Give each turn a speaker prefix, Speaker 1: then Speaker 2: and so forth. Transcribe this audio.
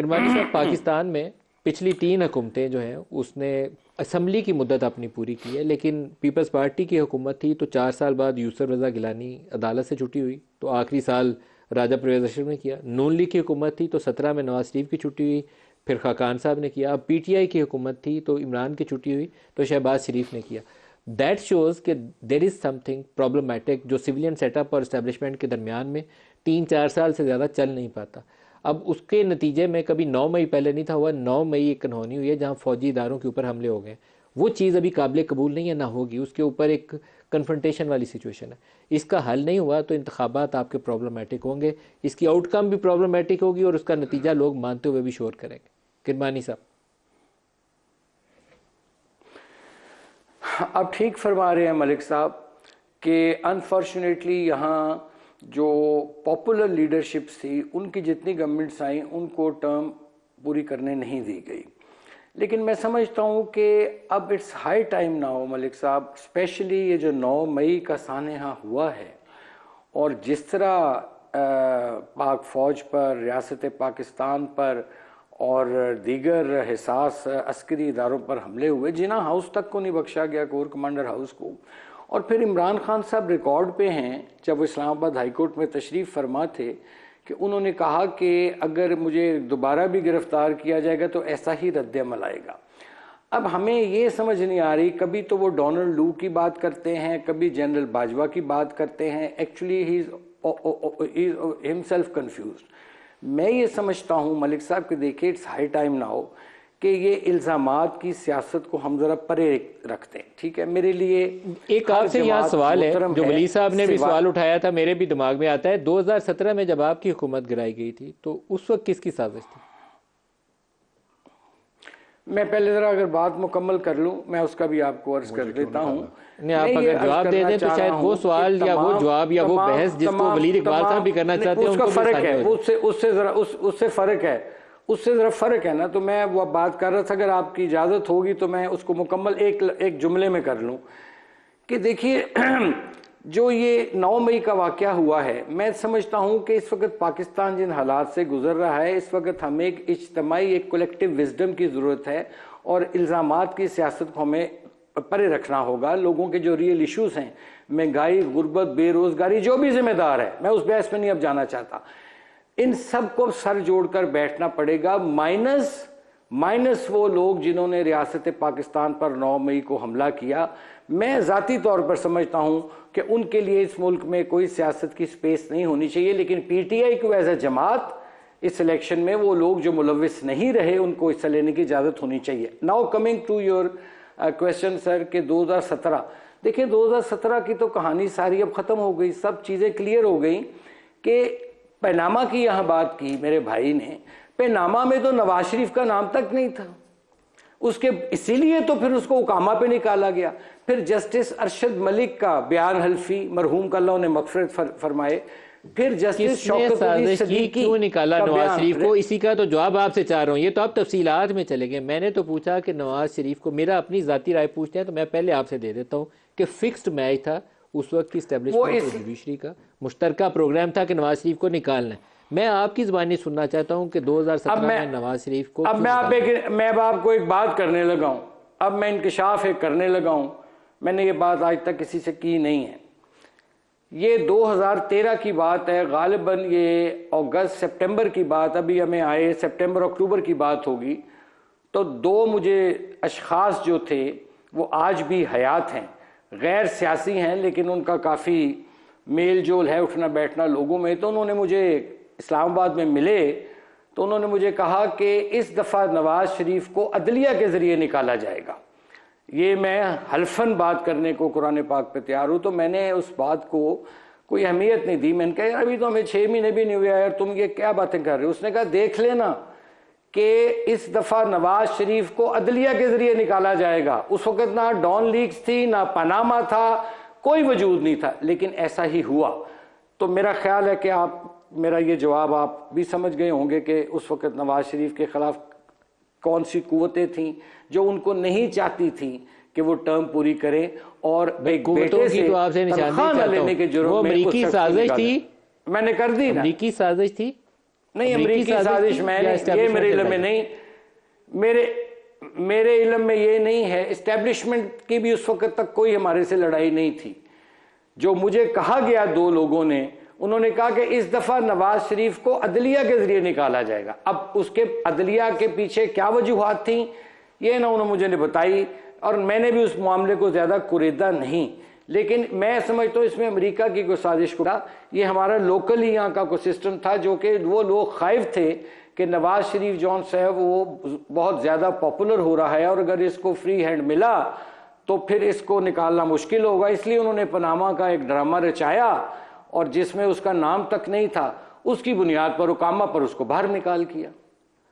Speaker 1: किरमानी साहब, पाकिस्तान में पिछली 3 हुकूमतें जो हैं उसने असम्बली की मुद्दत अपनी पूरी की है, लेकिन पीपल्स पार्टी की हुकूमत थी तो 4 साल बाद यूसुफ रज़ा गिलानी अदालत से छुट्टी हुई तो आखिरी साल राजा परवेज़ अशरफ ने किया। नून लीग की हुकूमत थी तो 17 में नवाज शरीफ की छुट्टी हुई, फिर खाकान साहब ने किया। अब PTI की हुकूमत थी तो इमरान की छुट्टी हुई तो शहबाज शरीफ ने किया। दैट शोज़ कि देर इज़ समथिंग प्रॉब्लमेटिक जो सिविलियन सेटअप और इस्टेब्लिशमेंट के दरमियान में 3-4 साल से ज़्यादा चल नहीं पाता। अब उसके नतीजे में कभी 9 मई पहले नहीं था हुआ, 9 मई एक अनहोनी हुई है जहाँ फौजी इदारों के ऊपर हमले हो गए। वो चीज़ अभी काबिल कबूल नहीं है, ना होगी। उसके ऊपर एक कन्फ्रंटेशन वाली सिचुएशन है। इसका हल नहीं हुआ तो इंतखाबात आपके प्रॉब्लमेटिक होंगे, इसकी आउटकम भी प्रॉब्लमेटिक होगी और उसका नतीजा लोग मानते हुए भी शोर करेंगे। किरमानी साहब,
Speaker 2: आप ठीक फरमा रहे हैं मलिक साहब कि अनफॉर्चुनेटली यहाँ जो पॉपुलर लीडरशिप्स थी उनकी जितनी गवर्नमेंट्स आई उनको टर्म पूरी करने नहीं दी गई। लेकिन मैं समझता हूँ कि अब it's high time now Malik साहब, स्पेशली ये जो 9 मई का सानहा हुआ है और जिस तरह पाक फ़ौज पर, रियासत पाकिस्तान पर और दीगर हिसास अस्करी इदारों पर हमले हुए, जिना हाउस तक को नहीं बख्शा गया, कोर कमांडर हाउस को। और फिर इमरान खान साहब रिकॉर्ड पे हैं, जब वो इस्लामाबाद हाई कोर्ट में तशरीफ़ फरमा थे कि उन्होंने कहा कि अगर मुझे दोबारा भी गिरफ्तार किया जाएगा तो ऐसा ही रद्द-ए-अमल आएगा। अब हमें ये समझ नहीं आ रही, कभी तो वो डोनाल्ड लू की बात करते हैं, कभी जनरल बाजवा की बात करते हैं। Actually he is himself confused. मैं ये समझता हूँ मलिक साहब कि देखिए इट्स हाई टाइम नाउ कि ये इल्ज़ामात की सियासत को हम ज़रा परे रखते हैं। ठीक है, मेरे लिए
Speaker 1: एक आपसे यहाँ सवाल है जो वली साहब ने भी सवाल उठाया था, मेरे भी दिमाग में आता है। 2017 में जब आपकी हुकूमत गिराई गई थी तो उस वक्त किसकी साजिश थी?
Speaker 2: मैं पहले ज़रा अगर बात मुकम्मल कर लूँ, मैं उसका भी आपको अर्ज कर देता हूँ।
Speaker 1: नहीं, आप अगर जवाब दे दें तो शायद वो सवाल या वो जवाब या वो बहस जिसको वलीद इकबाल साहब भी करना चाहते हैं
Speaker 2: उसका फ़र्क है, उससे फ़र्क है, उससे ज़रा फ़र्क है ना। तो मैं वो बात कर रहा था, अगर आपकी इजाज़त होगी तो मैं उसको मुकम्मल एक जुमले में कर लूँ कि देखिए जो ये 9 मई का वाक़या हुआ है, मैं समझता हूँ कि इस वक्त पाकिस्तान जिन हालात से गुजर रहा है, इस वक्त हमें एक इज्तमाई, एक कलेक्टिव विजडम की ज़रूरत है और इल्ज़ामात की सियासत को हमें परे रखना होगा। लोगों के जो रियल इशूज़ हैं, महंगाई, गुर्बत, बेरोज़गारी, जो भी जिम्मेदार है, मैं उस बहस में नहीं अब जाना चाहता, इन सब को सर जोड़कर बैठना पड़ेगा। माइनस वो लोग जिन्होंने रियासत पाकिस्तान पर 9 मई को हमला किया। मैं ज़ाती तौर पर समझता हूँ कि उनके लिए इस मुल्क में कोई सियासत की स्पेस नहीं होनी चाहिए, लेकिन PTI को एज ए जमात इस इलेक्शन में वो लोग जो मुलविस नहीं रहे उनको हिस्सा लेने की इजाज़त होनी चाहिए। Now coming to your question sir कि 2017, देखिए 2017 की तो कहानी सारी अब ख़त्म हो गई, सब चीज़ें क्लियर हो गई कि पैनामा की यहाँ बात की मेरे भाई ने, पैनामा में तो नवाज शरीफ का नाम तक नहीं था उसके, इसीलिए तो फिर उसको उकामा पे निकाला गया। फिर जस्टिस अरशद मलिक का बयान हल्फी, मरहूम का अल्लाह ने मगफिरत फरमाए। फिर जस्टिस शौकत अली सदीकी
Speaker 1: क्यों निकाला नवाज शरीफ को, इसी का तो जवाब आपसे चाह रहा हूँ। ये तो आप तफसीलात में चले गए। मैंने तो पूछा कि नवाज शरीफ को, मेरा अपनी ज़ाती राय पूछते हैं तो मैं पहले आपसे दे देता हूँ कि फिक्स्ड मैच था उस वक्त की इस्टेब्लिशमेंट और जुडिशरी का मुश्तरका प्रोग्राम था कि नवाज शरीफ को निकालना है। मैं आपकी ज़बानी सुनना चाहता हूँ कि 2017 में नवाज शरीफ को,
Speaker 2: अब मैं आपको एक बात करने लगा हूँ, अब मैं इंकशाफ एक करने लगा हूँ। मैंने ये बात आज तक किसी से की नहीं है। ये 2013 की बात है, गालिबन ये अगस्त सितंबर की बात, अभी हमें आए सितंबर अक्टूबर की बात होगी। तो 2 मुझे अशखास जो थे वो आज भी हयात हैं, गैर सियासी हैं, लेकिन उनका काफ़ी मेल जोल है, उठना बैठना लोगों में। तो उन्होंने मुझे इस्लामाबाद में मिले तो उन्होंने मुझे कहा कि इस दफ़ा नवाज शरीफ को अदलिया के ज़रिए निकाला जाएगा। ये मैं हल्फन बात करने को कुरान पाक पे तैयार हूँ। तो मैंने उस बात को कोई अहमियत नहीं दी। मैंने कहा यार अभी तो हमें 6 महीने भी नहीं हुए यार, तुम ये क्या बातें कर रहे हो। उसने कहा देख लेना कि इस दफ़ा नवाज शरीफ को अदलिया के ज़रिए निकाला जाएगा। उस वक्त ना डॉन लीक्स थी, ना पनामा था, कोई वजूद नहीं था, लेकिन ऐसा ही हुआ। तो मेरा ख्याल है कि आप मेरा ये जवाब आप भी समझ गए होंगे कि उस वक्त नवाज शरीफ के ख़िलाफ़ कौन सी कुव्वतें थीं जो उनको नहीं चाहती थी कि वो टर्म पूरी करें और एक बेटे से
Speaker 1: तो आपसे
Speaker 2: तनख्वाह न लेने के जुर्म में
Speaker 1: अमरीकी साजिश थी।
Speaker 2: मैंने कर दी ना,
Speaker 1: अमरीकी साजिश थी।
Speaker 2: नहीं, अमरीकी साजिश मैं ये मेरे इल्म में नहीं, मेरे इल्म में ये नहीं है। इस्टेब्लिशमेंट की भी उस वक्त तक कोई हमारे से लड़ाई नहीं थी। जो मुझे कहा गया 2 लोगों ने, उन्होंने कहा कि इस दफा नवाज शरीफ को अदलिया के जरिए निकाला जाएगा। अब उसके अदलिया के पीछे क्या वजूहात थी ये ना उन्होंने मुझे नहीं बताई, और मैंने भी उस मामले को ज्यादा कुरेदा नहीं। लेकिन मैं समझता हूँ इसमें अमेरिका की कोई साजिश को, ये हमारा लोकल ही यहाँ का कोई सिस्टम था, जो कि वो लोग खौफ थे कि नवाज शरीफ जौन साहब वो बहुत ज़्यादा पॉपुलर हो रहा है और अगर इसको फ्री हैंड मिला तो फिर इसको निकालना मुश्किल होगा। इसलिए उन्होंने पनामा का एक ड्रामा रचाया और जिसमें उसका नाम तक नहीं था, उसकी बुनियाद पर ओकामा पर उसको बाहर निकाल किया।